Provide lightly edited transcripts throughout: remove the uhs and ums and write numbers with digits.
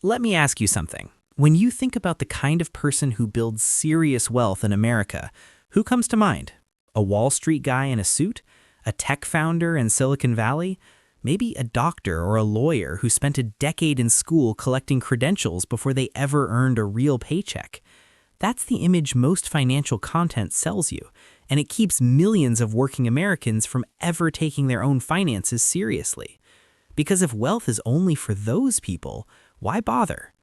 Let me ask you something. When you think about the kind of person who builds serious wealth in America, who comes to mind? A Wall Street guy in a suit? A tech founder in Silicon Valley? Maybe a doctor or a lawyer who spent a decade in school collecting credentials before they ever earned a real paycheck? That's the image most financial content sells you, and it keeps millions of working Americans from ever taking their own finances seriously. Because if wealth is only for those people, why bother?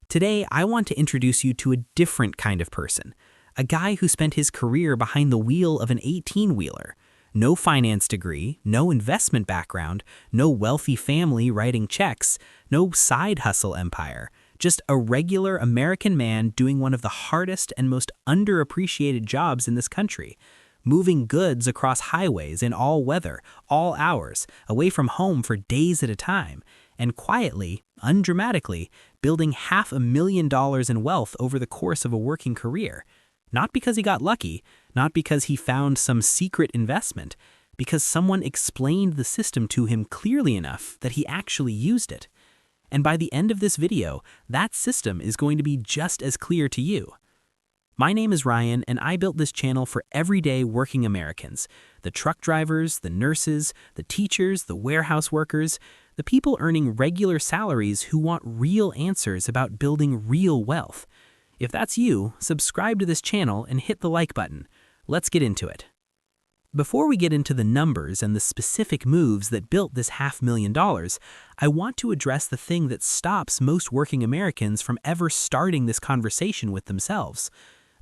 Today, I want to introduce you to a different kind of person, a guy who spent his career behind the wheel of an 18-wheeler. No finance degree, no investment background, no wealthy family writing checks, no side hustle empire. Just a regular American man doing one of the hardest and most underappreciated jobs in this country, moving goods across highways in all weather, all hours, away from home for days at a time, and quietly, undramatically, building $500,000 in wealth over the course of a working career. Not because he got lucky, not because he found some secret investment, because someone explained the system to him clearly enough that he actually used it. And by the end of this video, that system is going to be just as clear to you. My name is Ryan, and I built this channel for everyday working Americans. The truck drivers, the nurses, the teachers, the warehouse workers, the people earning regular salaries who want real answers about building real wealth. If that's you, subscribe to this channel and hit the like button. Let's get into it. Before we get into the numbers and the specific moves that built this $500,000, I want to address the thing that stops most working Americans from ever starting this conversation with themselves.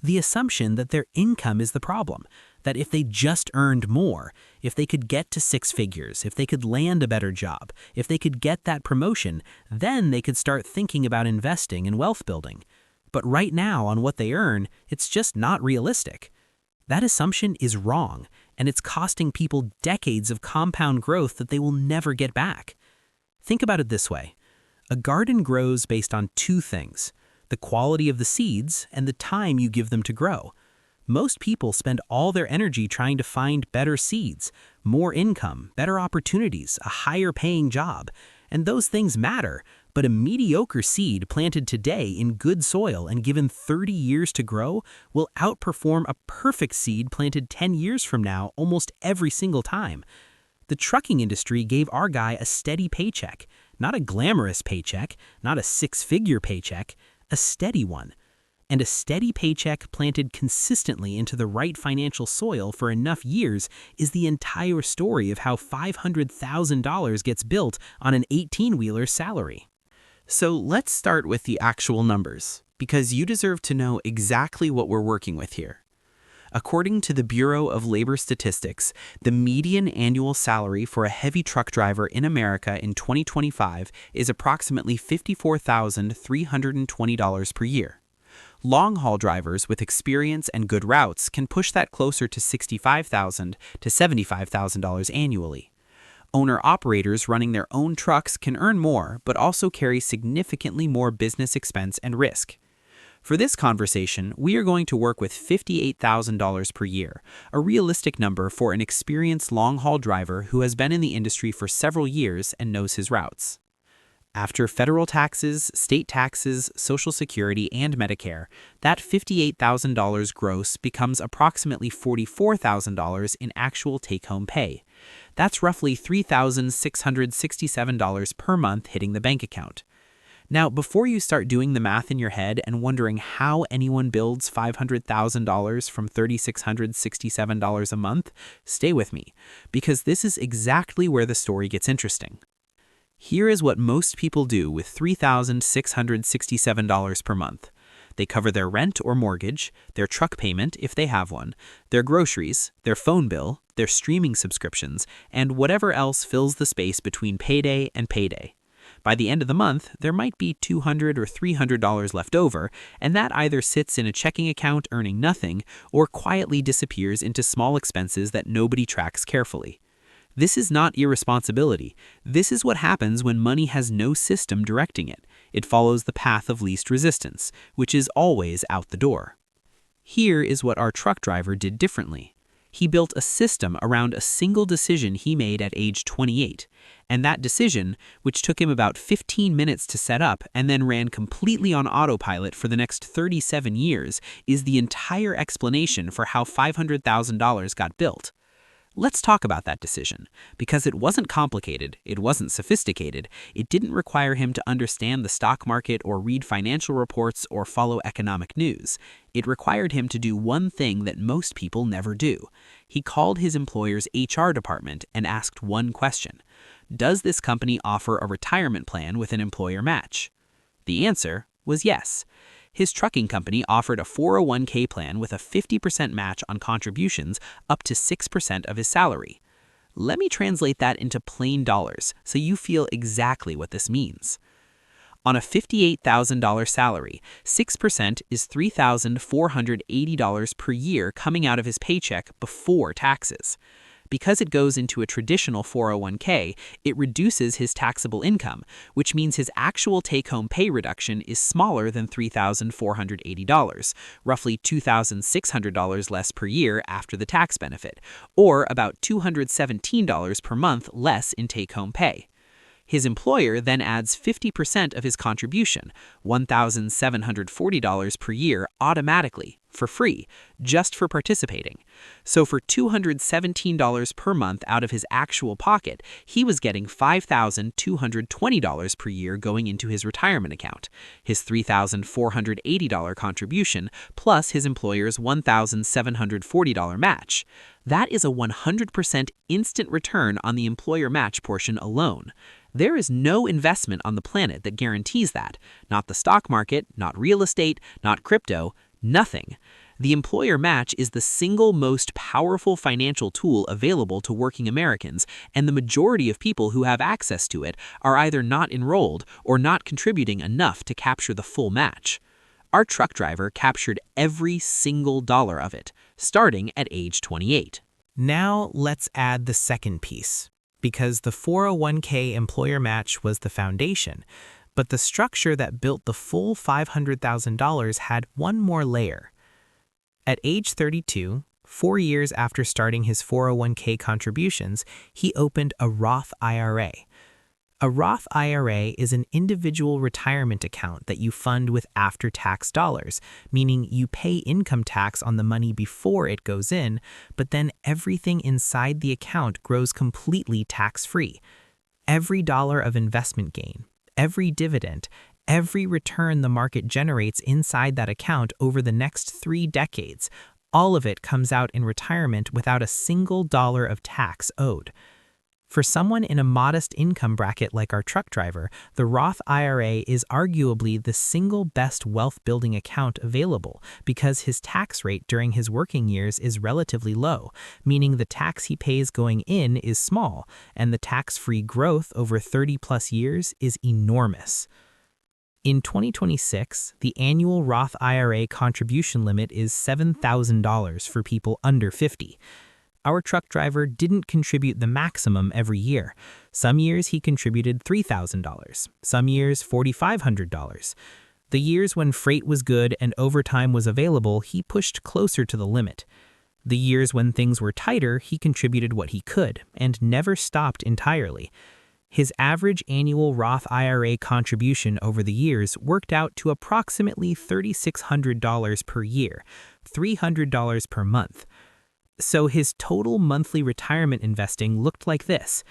The assumption that their income is the problem, that if they just earned more, if they could get to six figures, if they could land a better job, if they could get that promotion, then they could start thinking about investing and wealth building. But right now, on what they earn, it's just not realistic. That assumption is wrong, and it's costing people decades of compound growth that they will never get back. Think about it this way. A garden grows based on two things: the quality of the seeds and the time you give them to grow. Most people spend all their energy trying to find better seeds, more income, better opportunities, a higher paying job. And those things matter, but a mediocre seed planted today in good soil and given 30 years to grow will outperform a perfect seed planted 10 years from now almost every single time. The trucking industry gave our guy a steady paycheck, not a glamorous paycheck, not a six-figure paycheck, a steady one. And a steady paycheck planted consistently into the right financial soil for enough years is the entire story of how $500,000 gets built on an 18-wheeler salary. So let's start with the actual numbers, because you deserve to know exactly what we're working with here. According to the Bureau of Labor Statistics, the median annual salary for a heavy truck driver in America in 2025 is approximately $54,320 per year. Long-haul drivers with experience and good routes can push that closer to $65,000 to $75,000 annually. Owner-operators running their own trucks can earn more, but also carry significantly more business expense and risk. For this conversation, we are going to work with $58,000 per year, a realistic number for an experienced long-haul driver who has been in the industry for several years and knows his routes. After federal taxes, state taxes, Social Security, and Medicare, that $58,000 gross becomes approximately $44,000 in actual take-home pay. That's roughly $3,667 per month hitting the bank account. Now, before you start doing the math in your head and wondering how anyone builds $500,000 from $3,667 a month, stay with me, because this is exactly where the story gets interesting. Here is what most people do with $3,667 per month. They cover their rent or mortgage, their truck payment if they have one, their groceries, their phone bill, their streaming subscriptions, and whatever else fills the space between payday and payday. By the end of the month, there might be $200 or $300 left over, and that either sits in a checking account earning nothing or quietly disappears into small expenses that nobody tracks carefully. This is not irresponsibility. This is what happens when money has no system directing it. It follows the path of least resistance, which is always out the door. Here is what our truck driver did differently. He built a system around a single decision he made at age 28. And that decision, which took him about 15 minutes to set up and then ran completely on autopilot for the next 37 years, is the entire explanation for how $500,000 got built. Let's talk about that decision, because it wasn't complicated, it wasn't sophisticated, it didn't require him to understand the stock market or read financial reports or follow economic news. It required him to do one thing that most people never do. He called his employer's HR department and asked one question: does this company offer a retirement plan with an employer match? The answer was yes. His trucking company offered a 401k plan with a 50% match on contributions up to 6% of his salary. Let me translate that into plain dollars so you feel exactly what this means. On a $58,000 salary, 6% is $3,480 per year coming out of his paycheck before taxes. Because it goes into a traditional 401k, it reduces his taxable income, which means his actual take-home pay reduction is smaller than $3,480, roughly $2,600 less per year after the tax benefit, or about $217 per month less in take-home pay. His employer then adds 50% of his contribution, $1,740 per year automatically, for free, just for participating. So for $217 per month out of his actual pocket, he was getting $5,220 per year going into his retirement account, his $3,480 contribution, plus his employer's $1,740 match. That is a 100% instant return on the employer match portion alone. There is no investment on the planet that guarantees that. Not the stock market, not real estate, not crypto, nothing. The employer match is the single most powerful financial tool available to working Americans, and the majority of people who have access to it are either not enrolled or not contributing enough to capture the full match. Our truck driver captured every single dollar of it, starting at age 28. Now let's add the second piece, because the 401k employer match was the foundation, but the structure that built the full $500,000 had one more layer. At age 32, 4 years after starting his 401k contributions, he opened a Roth IRA. A Roth IRA is an individual retirement account that you fund with after-tax dollars, meaning you pay income tax on the money before it goes in, but then everything inside the account grows completely tax-free. Every dollar of investment gain, every dividend, every return the market generates inside that account over the next 3 decades, all of it comes out in retirement without a single dollar of tax owed. For someone in a modest income bracket like our truck driver, the Roth IRA is arguably the single best wealth-building account available because his tax rate during his working years is relatively low, meaning the tax he pays going in is small, and the tax-free growth over 30-plus years is enormous. In 2026, the annual Roth IRA contribution limit is $7,000 for people under 50. Our truck driver didn't contribute the maximum every year. Some years he contributed $3,000, some years $4,500. The years when freight was good and overtime was available, he pushed closer to the limit. The years when things were tighter, he contributed what he could and never stopped entirely. His average annual Roth IRA contribution over the years worked out to approximately $3,600 per year, $300 per month. So his total monthly retirement investing looked like this: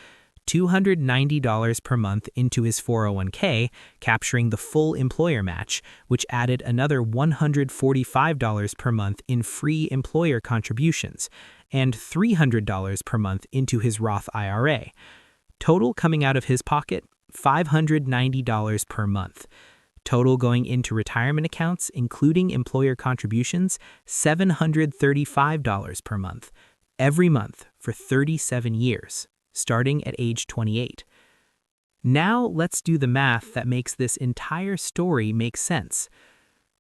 $290 per month into his 401k, capturing the full employer match, which added another $145 per month in free employer contributions, and $300 per month into his Roth IRA. Total coming out of his pocket, $590 per month. Total going into retirement accounts, including employer contributions, $735 per month, every month for 37 years, starting at age 28. Now let's do the math that makes this entire story make sense.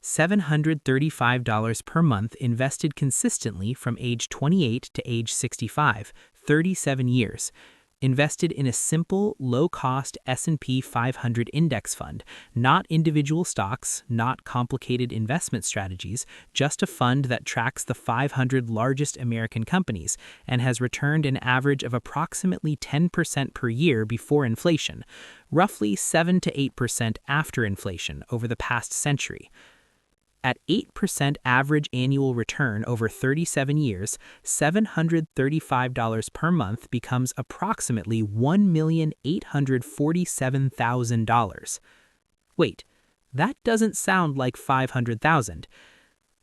$735 per month invested consistently from age 28 to age 65, 37 years. invested in a simple, low-cost S&P 500 index fund, not individual stocks, not complicated investment strategies, just a fund that tracks the 500 largest American companies and has returned an average of approximately 10% per year before inflation, roughly 7 to 8% after inflation over the past century. At 8% average annual return over 37 years, $735 per month becomes approximately $1,847,000. Wait, that doesn't sound like $500,000.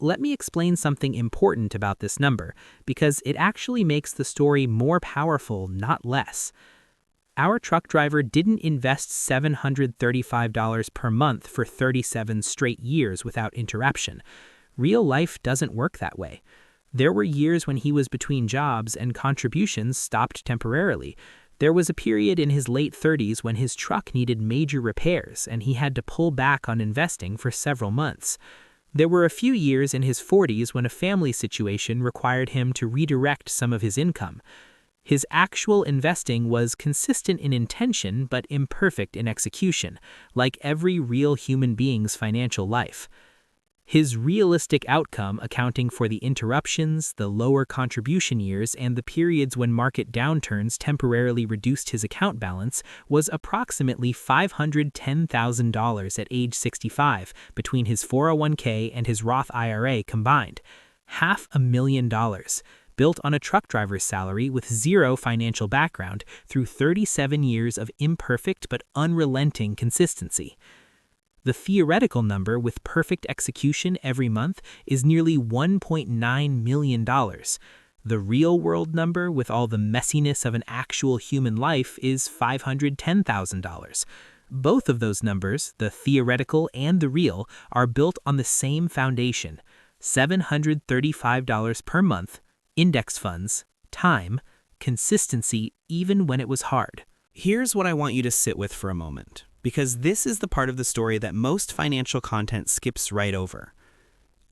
Let me explain something important about this number, because it actually makes the story more powerful, not less. Our truck driver didn't invest $735 per month for 37 straight years without interruption. Real life doesn't work that way. There were years when he was between jobs and contributions stopped temporarily. There was a period in his late 30s when his truck needed major repairs and he had to pull back on investing for several months. There were a few years in his 40s when a family situation required him to redirect some of his income. His actual investing was consistent in intention but imperfect in execution, like every real human being's financial life. His realistic outcome, accounting for the interruptions, the lower contribution years, and the periods when market downturns temporarily reduced his account balance, was approximately $510,000 at age 65 between his 401k and his Roth IRA combined. $500,000. Built on a truck driver's salary with zero financial background through 37 years of imperfect but unrelenting consistency. The theoretical number with perfect execution every month is nearly $1.9 million. The real-world number with all the messiness of an actual human life is $510,000. Both of those numbers, the theoretical and the real, are built on the same foundation: $735 per month, index funds, time, consistency even when it was hard. Here's what I want you to sit with for a moment, because this is the part of the story that most financial content skips right over.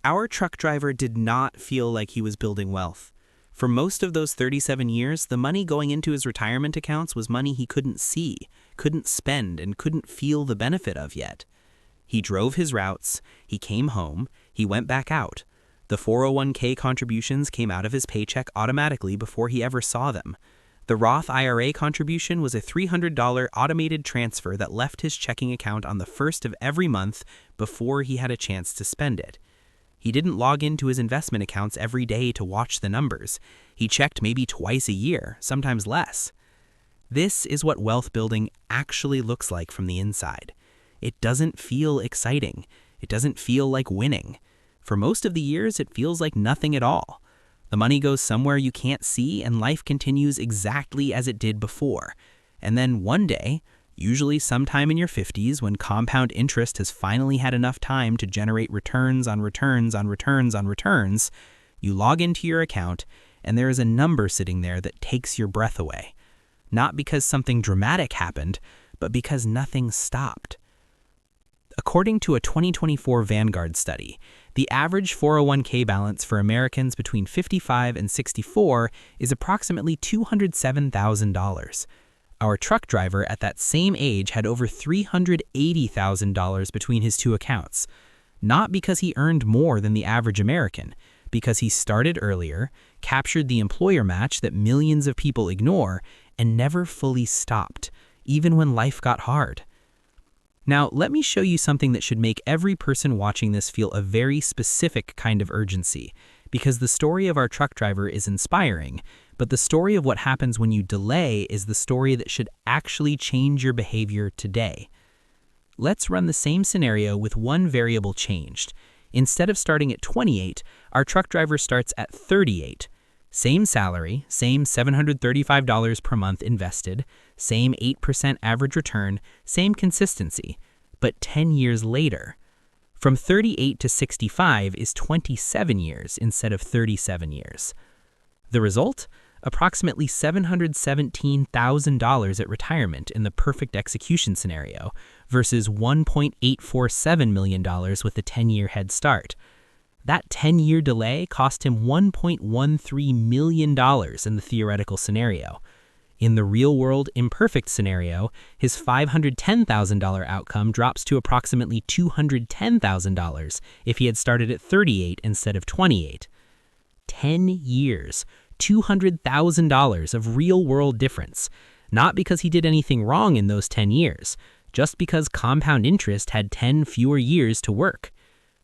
Our truck driver did not feel like he was building wealth. For most of those 37 years, the money going into his retirement accounts was money he couldn't see, couldn't spend, and couldn't feel the benefit of yet. He drove his routes, he came home, he went back out. The 401k contributions came out of his paycheck automatically before he ever saw them. The Roth IRA contribution was a $300 automated transfer that left his checking account on the first of every month before he had a chance to spend it. He didn't log into his investment accounts every day to watch the numbers. He checked maybe twice a year, sometimes less. This is what wealth building actually looks like from the inside. It doesn't feel exciting. It doesn't feel like winning. For most of the years, it feels like nothing at all. The money goes somewhere you can't see, and life continues exactly as it did before. And then one day, usually sometime in your 50s, when compound interest has finally had enough time to generate returns on returns on returns on returns, you log into your account, and there is a number sitting there that takes your breath away. Not because something dramatic happened, but because nothing stopped. According to a 2024 Vanguard study, the average 401k balance for Americans between 55 and 64 is approximately $207,000. Our truck driver at that same age had over $380,000 between his two accounts. Not because he earned more than the average American, because he started earlier, captured the employer match that millions of people ignore, and never fully stopped, even when life got hard. Now, let me show you something that should make every person watching this feel a very specific kind of urgency, because the story of our truck driver is inspiring, but the story of what happens when you delay is the story that should actually change your behavior today. Let's run the same scenario with one variable changed. Instead of starting at 28, our truck driver starts at 38. Same salary, same $735 per month invested, same 8% average return, same consistency, but 10 years later. From 38 to 65 is 27 years instead of 37 years. The result? Approximately $717,000 at retirement in the perfect execution scenario versus $1.847 million with a 10-year head start. That 10-year delay cost him $1.13 million in the theoretical scenario. In the real-world imperfect scenario, his $510,000 outcome drops to approximately $210,000 if he had started at 38 instead of 28. 10 years, $200,000 of real-world difference, not because he did anything wrong in those 10 years, just because compound interest had 10 fewer years to work.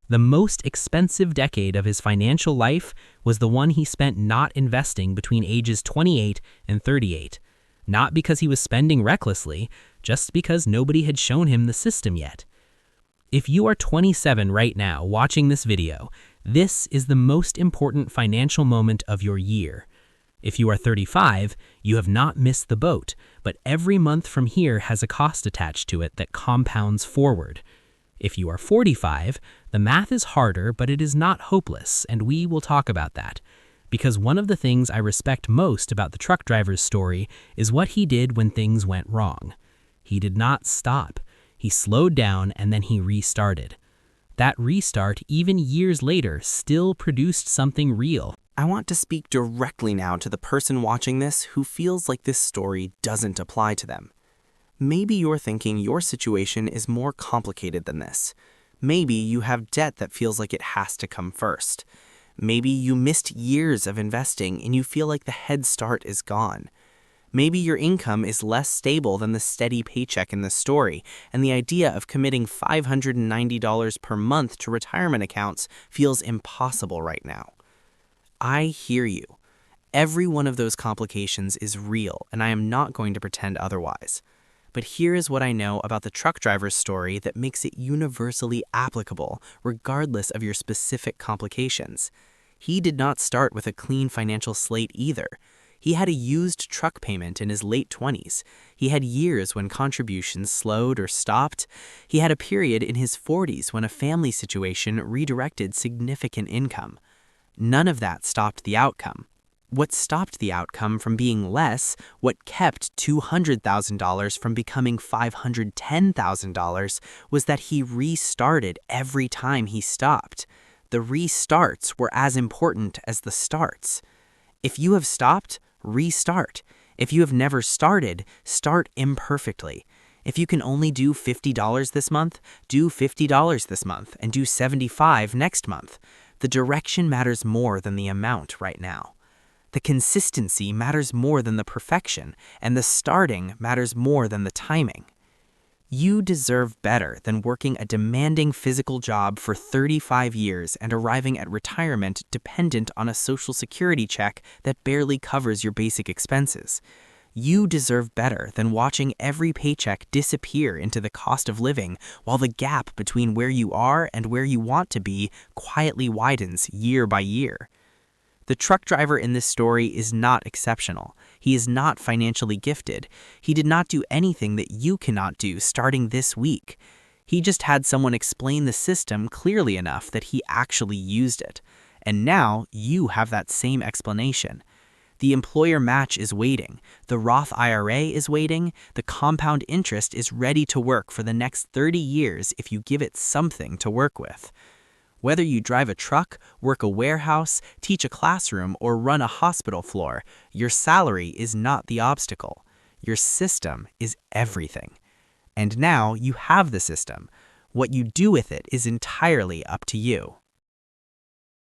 The most expensive decade of his financial life was the one he spent not investing between ages 28 and 38. Not because he was spending recklessly, just because nobody had shown him the system yet. If you are 27 right now watching this video, this is the most important financial moment of your year. If you are 35, you have not missed the boat, but every month from here has a cost attached to it that compounds forward. If you are 45, the math is harder, but it is not hopeless, and we will talk about that. Because one of the things I respect most about the truck driver's story is what he did when things went wrong. He did not stop. He slowed down and then he restarted. That restart, even years later, still produced something real. I want to speak directly now to the person watching this who feels like this story doesn't apply to them. Maybe you're thinking your situation is more complicated than this. Maybe you have debt that feels like it has to come first. Maybe you missed years of investing and you feel like the head start is gone. Maybe your income is less stable than the steady paycheck in the story, and the idea of committing $590 per month to retirement accounts feels impossible right now. I hear you. Every one of those complications is real, and I am not going to pretend otherwise. But here is what I know about the truck driver's story that makes it universally applicable, regardless of your specific complications. He did not start with a clean financial slate either. He had a used truck payment in his late 20s. He had years when contributions slowed or stopped. He had a period in his 40s when a family situation redirected significant income. None of that stopped the outcome. What stopped the outcome from being less, what kept $200,000 from becoming $510,000, was that he restarted every time he stopped. The restarts were as important as the starts. If you have stopped, restart. If you have never started, start imperfectly. If you can only do $50 this month, do $50 this month and do $75 next month. The direction matters more than the amount right now. The consistency matters more than the perfection, and the starting matters more than the timing. You deserve better than working a demanding physical job for 35 years and arriving at retirement dependent on a Social Security check that barely covers your basic expenses. You deserve better than watching every paycheck disappear into the cost of living while the gap between where you are and where you want to be quietly widens year by year. The truck driver in this story is not exceptional. He is not financially gifted. He did not do anything that you cannot do starting this week. He just had someone explain the system clearly enough that he actually used it. And now you have that same explanation. The employer match is waiting. The Roth IRA is waiting. The compound interest is ready to work for the next 30 years if you give it something to work with. Whether you drive a truck, work a warehouse, teach a classroom, or run a hospital floor, your salary is not the obstacle. Your system is everything. And now you have the system. What you do with it is entirely up to you.